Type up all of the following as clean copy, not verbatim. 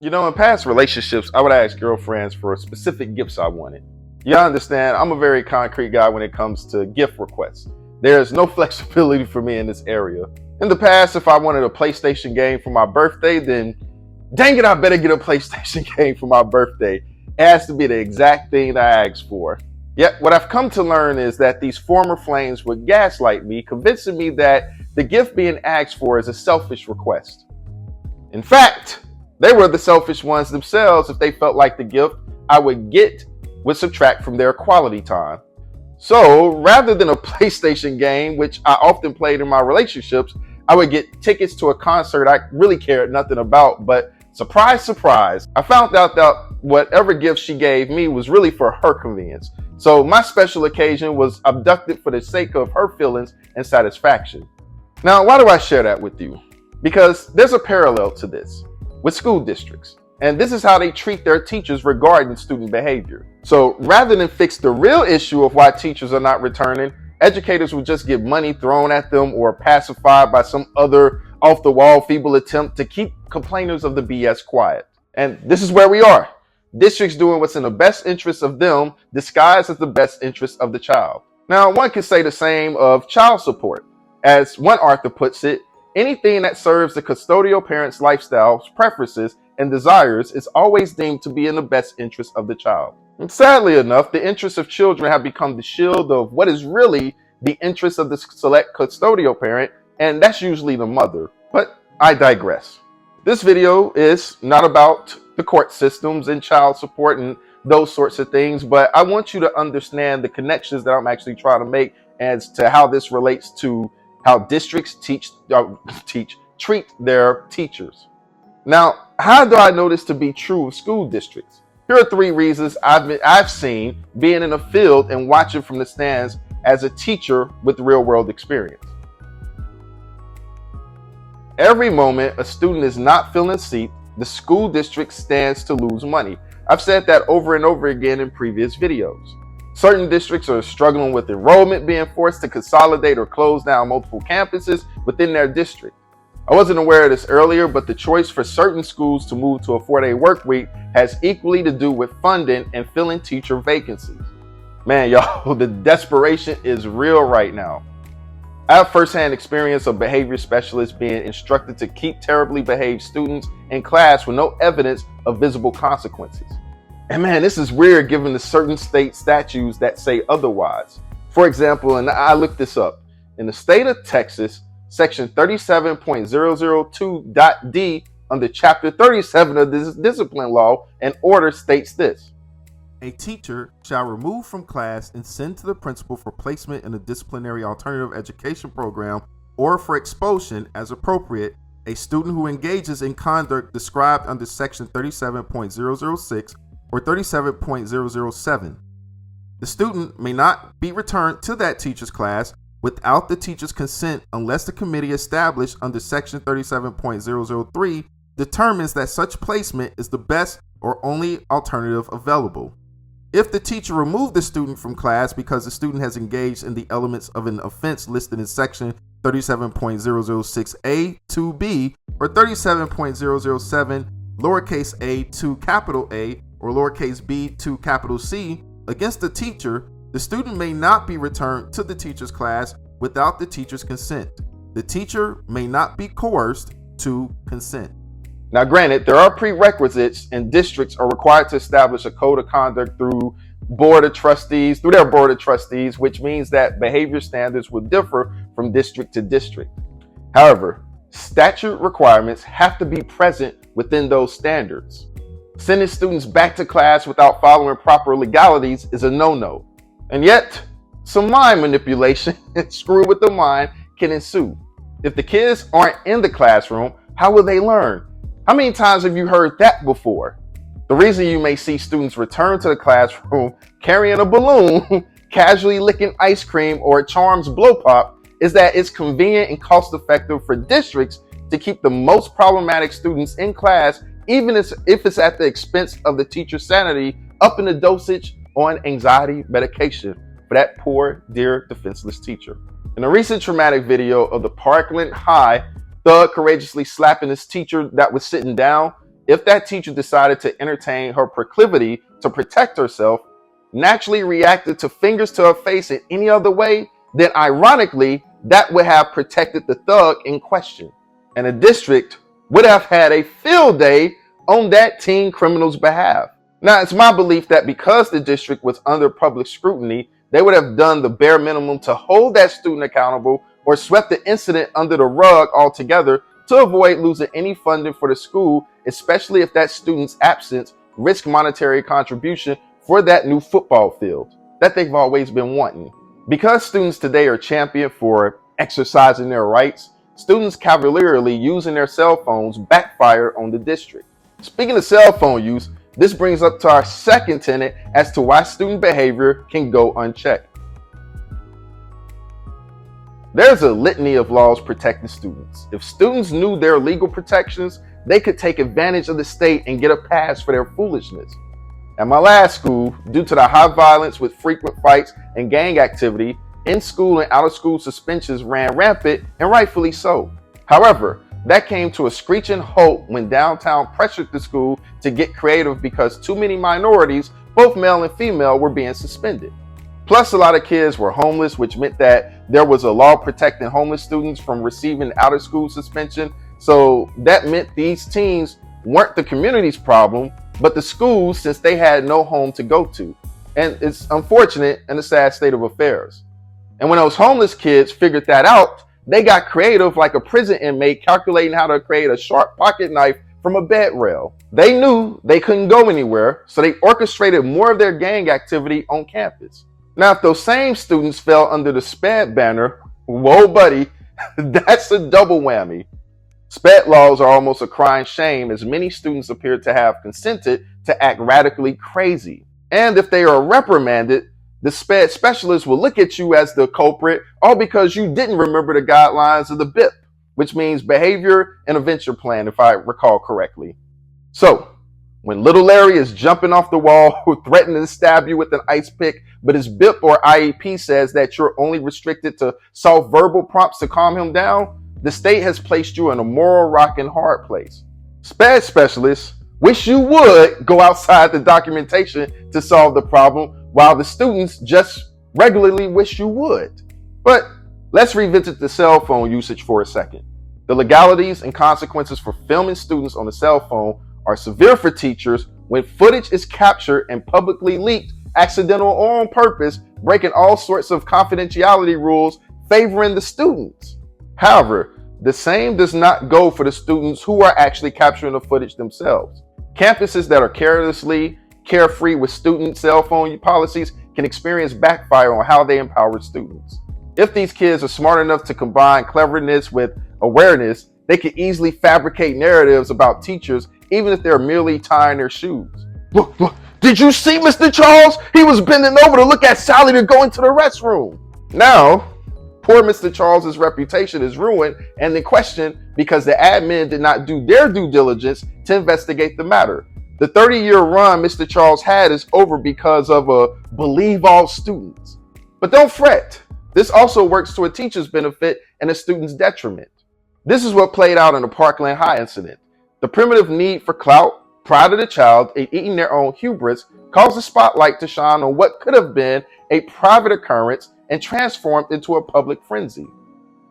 In past relationships, I would ask girlfriends for specific gifts I wanted. You understand, I'm a very concrete guy when it comes to gift requests. There's no flexibility for me in this area. In the past, if I wanted a PlayStation game for my birthday, then dang it, I better get a PlayStation game for my birthday. It has to be the exact thing I asked for. Yet, what I've come to learn is that these former flames would gaslight me, convincing me that the gift being asked for is a selfish request. In fact, they were the selfish ones themselves if they felt like the gift I would get would subtract from their quality time. So rather than a PlayStation game, which I often played in my relationships, I would get tickets to a concert I really cared nothing about. But surprise, surprise, I found out that whatever gift she gave me was really for her convenience. So my special occasion was abducted for the sake of her feelings and satisfaction. Now, why do I share that with you? Because there's a parallel to this with school districts. And this is how they treat their teachers regarding student behavior. So rather than fix the real issue of why teachers are not returning, educators would just get money thrown at them or pacified by some other off-the-wall feeble attempt to keep complainers of the BS quiet. And this is where we are. Districts doing what's in the best interest of them, disguised as the best interest of the child. Now, one could say the same of child support. As one author puts it, anything that serves the custodial parent's lifestyles, preferences, and desires is always deemed to be in the best interest of the child. And sadly enough, the interests of children have become the shield of what is really the interest of the select custodial parent, and that's usually the mother. But I digress. This video is not about the court systems and child support and those sorts of things, but I want you to understand the connections that I'm actually trying to make as to how this relates to how districts treat their teachers. Now, how do I know this to be true of school districts? Here are 3 reasons I've seen being in the field and watching from the stands as a teacher with real world experience. Every moment a student is not filling seat, the school district stands to lose money. I've said that over and over again in previous videos. Certain districts are struggling with enrollment, being forced to consolidate or close down multiple campuses within their district. I wasn't aware of this earlier, but the choice for certain schools to move to a 4-day work week has equally to do with funding and filling teacher vacancies. Man, y'all, the desperation is real right now. I have firsthand experience of behavior specialists being instructed to keep terribly behaved students in class with no evidence of visible consequences. And man, this is weird given the certain state statutes that say otherwise. For example, and I looked this up, in the state of Texas, section 37.002.d under chapter 37 of this discipline law and order states this. A teacher shall remove from class and send to the principal for placement in a disciplinary alternative education program or for expulsion as appropriate a student who engages in conduct described under section 37.006 or 37.007. The student may not be returned to that teacher's class without the teacher's consent unless the committee established under section 37.003 determines that such placement is the best or only alternative available. If the teacher removed the student from class because the student has engaged in the elements of an offense listed in section 37.006a to b or 37.007 lowercase a to capital A or lowercase b to capital C against the teacher, the student may not be returned to the teacher's class without the teacher's consent. The teacher may not be coerced to consent. Now, granted, there are prerequisites and districts are required to establish a code of conduct through their board of trustees, which means that behavior standards will differ from district to district. However, statute requirements have to be present within those standards. Sending students back to class without following proper legalities is a no-no. And yet, some mind manipulation and screw with the mind can ensue. If the kids aren't in the classroom, how will they learn? How many times have you heard that before? The reason you may see students return to the classroom carrying a balloon, casually licking ice cream, or a Charms blow pop is that it's convenient and cost effective for districts to keep the most problematic students in class, even if it's at the expense of the teacher's sanity, up in the dosage on anxiety medication for that poor, dear, defenseless teacher. In a recent traumatic video of the Parkland High thug courageously slapping his teacher that was sitting down, if that teacher decided to entertain her proclivity to protect herself, naturally reacted to fingers to her face in any other way, then ironically, that would have protected the thug in question. And the district would have had a field day on that teen criminal's behalf. Now, it's my belief that because the district was under public scrutiny, they would have done the bare minimum to hold that student accountable or swept the incident under the rug altogether to avoid losing any funding for the school, especially if that student's absence risked monetary contribution for that new football field that they've always been wanting. Because students today are championed for exercising their rights, students cavalierly using their cell phones backfire on the district. Speaking of cell phone use, this brings up to our second tenet as to why student behavior can go unchecked. There's a litany of laws protecting students. If students knew their legal protections, they could take advantage of the state and get a pass for their foolishness. At my last school, due to the high violence with frequent fights and gang activity, in-school and out-of-school suspensions ran rampant, and rightfully so. However, that came to a screeching halt when downtown pressured the school to get creative because too many minorities, both male and female, were being suspended. Plus, a lot of kids were homeless, which meant that there was a law protecting homeless students from receiving out-of-school suspension. So that meant these teens weren't the community's problem, but the schools, since they had no home to go to. And it's unfortunate and a sad state of affairs. And when those homeless kids figured that out, they got creative like a prison inmate calculating how to create a sharp pocket knife from a bed rail. They knew they couldn't go anywhere, so they orchestrated more of their gang activity on campus. Now, if those same students fell under the SPED banner, whoa buddy, that's a double whammy. SPED laws are almost a crying shame, as many students appear to have consented to act radically crazy. And if they are reprimanded, the SPED specialist will look at you as the culprit, all because you didn't remember the guidelines of the BIP, which means Behavior Intervention Plan, if I recall correctly. So, when little Larry is jumping off the wall, threatening to stab you with an ice pick, but his BIP or IEP says that you're only restricted to soft verbal prompts to calm him down, the state has placed you in a moral rock and hard place. SPED specialists wish you would go outside the documentation to solve the problem, while the students just regularly wish you would. But let's revisit the cell phone usage for a second. The legalities and consequences for filming students on a cell phone are severe for teachers when footage is captured and publicly leaked, accidental or on purpose, breaking all sorts of confidentiality rules favoring the students. However, the same does not go for the students who are actually capturing the footage themselves. Campuses that are carelessly carefree with student cell phone policies can experience backfire on how they empower students. If these kids are smart enough to combine cleverness with awareness, they can easily fabricate narratives about teachers, even if they're merely tying their shoes. Look, did you see Mr. Charles? He was bending over to look at Sally to go into the restroom. Now, poor Mr. Charles's reputation is ruined and in question because the admin did not do their due diligence to investigate the matter. The 30-year run Mr. Charles had is over because of a believe all students. But don't fret. This also works to a teacher's benefit and a student's detriment. This is what played out in the Parkland High incident. The primitive need for clout, pride of the child, and eating their own hubris caused the spotlight to shine on what could have been a private occurrence and transformed into a public frenzy.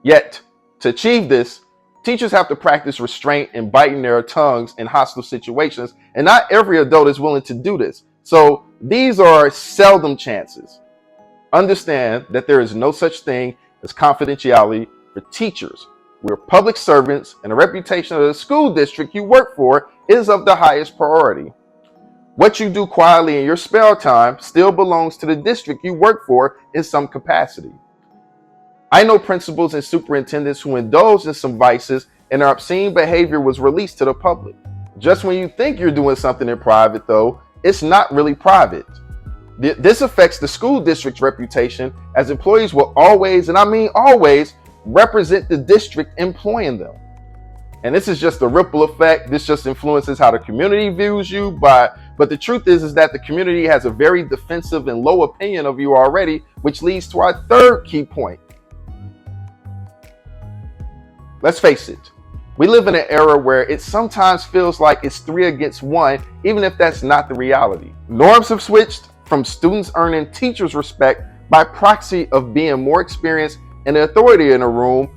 Yet, to achieve this, teachers have to practice restraint and biting their tongues in hostile situations, and not every adult is willing to do this. So these are seldom chances. Understand that there is no such thing as confidentiality for teachers. We're public servants, and the reputation of the school district you work for is of the highest priority. What you do quietly in your spare time still belongs to the district you work for in some capacity. I know principals and superintendents who indulged in some vices and their obscene behavior was released to the public. Just when you think you're doing something in private, though, it's not really private. This affects the school district's reputation, as employees will always, and I mean always, represent the district employing them. And this is just a ripple effect. This just influences how the community views you. But the truth is that the community has a very defensive and low opinion of you already, which leads to our third key point. Let's face it, We live in an era where it sometimes feels like it's 3 against 1, even if that's not the reality. Norms have switched from students earning teachers' respect by proxy of being more experienced and authority in a room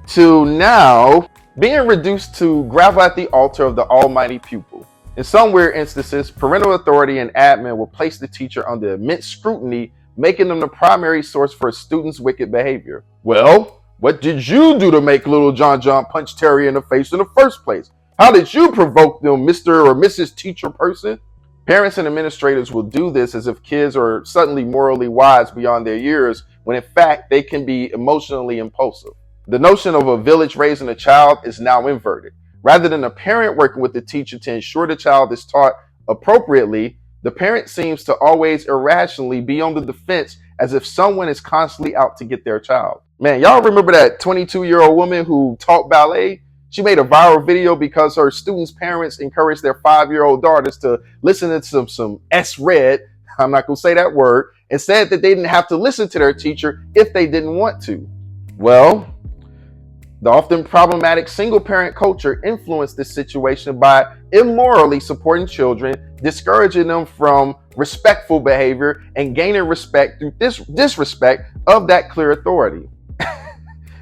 to now being reduced to gravel at the altar of the almighty pupil. In some weird instances, parental authority and admin will place the teacher under immense scrutiny, making them the primary source for a student's wicked behavior. Well, what did you do to make little John punch Terry in the face in the first place? How did you provoke them, Mr. or Mrs. Teacher person? Parents and administrators will do this as if kids are suddenly morally wise beyond their years, when in fact they can be emotionally impulsive. The notion of a village raising a child is now inverted. Rather than a parent working with the teacher to ensure the child is taught appropriately, the parent seems to always irrationally be on the defense as if someone is constantly out to get their child. Man, y'all remember that 22-year-old woman who taught ballet? She made a viral video because her students' parents encouraged their 5-year-old daughters to listen to some S-Red, I'm not going to say that word, and said that they didn't have to listen to their teacher if they didn't want to. Well, the often problematic single-parent culture influenced this situation by immorally supporting children, discouraging them from respectful behavior, and gaining respect through disrespect of that clear authority.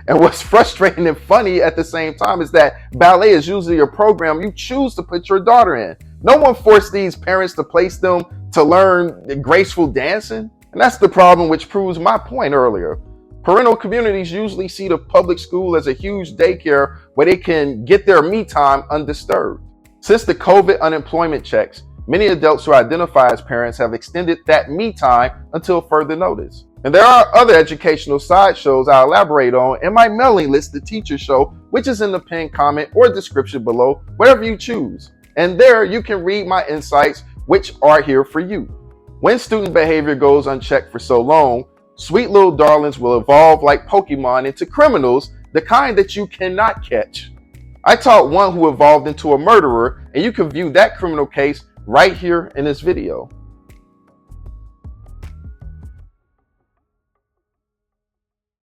And what's frustrating and funny at the same time is that ballet is usually a program you choose to put your daughter in. No one forced these parents to place them to learn graceful dancing. And that's the problem, which proves my point earlier. Parental communities usually see the public school as a huge daycare where they can get their me time undisturbed. Since the COVID unemployment checks, many adults who identify as parents have extended that me time until further notice. And there are other educational sideshows I'll elaborate on in my mailing list, The Teacher Show, which is in the pinned comment or description below, whatever you choose. And there you can read my insights, which are here for you. When student behavior goes unchecked for so long, sweet little darlings will evolve like Pokemon into criminals, the kind that you cannot catch. I taught one who evolved into a murderer, and you can view that criminal case right here in this video.